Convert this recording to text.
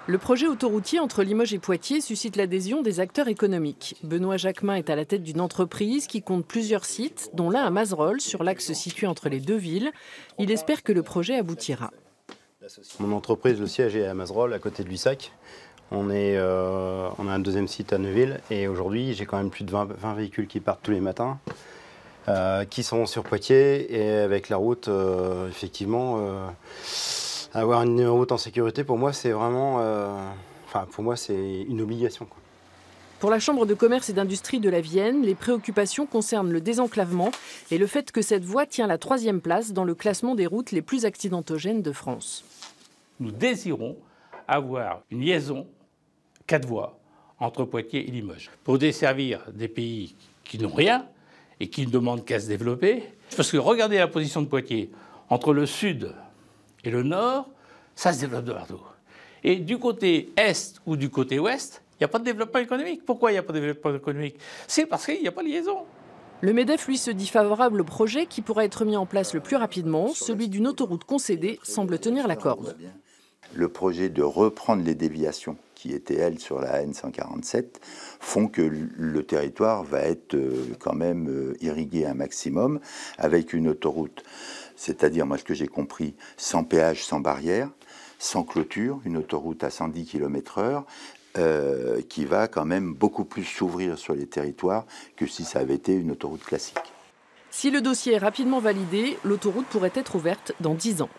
Le projet autoroutier entre Limoges et Poitiers suscite l'adhésion des acteurs économiques. Benoît Jacquemin est à la tête d'une entreprise qui compte plusieurs sites, dont l'un à Mazerolle, sur l'axe situé entre les deux villes. Il espère que le projet aboutira. Mon entreprise, le siège est à Mazerolle, à côté de Luissac. On a un deuxième site à Neuville et aujourd'hui, j'ai quand même plus de 20 véhicules qui partent tous les matins, qui sont sur Poitiers et avec la route, effectivement. Avoir une route en sécurité, pour moi, c'est vraiment, c'est une obligation, quoi. Pour la Chambre de commerce et d'industrie de la Vienne, les préoccupations concernent le désenclavement et le fait que cette voie tient la 3e place dans le classement des routes les plus accidentogènes de France. Nous désirons avoir une liaison 4 voies entre Poitiers et Limoges pour desservir des pays qui n'ont rien et qui ne demandent qu'à se développer. Parce que regardez la position de Poitiers entre le sud et le nord, ça se développe de partout. Et du côté est ou du côté ouest, il n'y a pas de développement économique. Pourquoi il n'y a pas de développement économique? C'est parce qu'il n'y a pas de liaison. Le MEDEF, lui, se dit favorable au projet qui pourra être mis en place le plus rapidement. Celui d'une autoroute concédée semble tenir la corde. Le projet de reprendre les déviations qui étaient, elles, sur la N147, font que le territoire va être quand même irrigué un maximum avec une autoroute. C'est-à-dire, moi, ce que j'ai compris, sans péage, sans barrière, sans clôture, une autoroute à 110 km/h, qui va quand même beaucoup plus s'ouvrir sur les territoires que si ça avait été une autoroute classique. Si le dossier est rapidement validé, l'autoroute pourrait être ouverte dans 10 ans.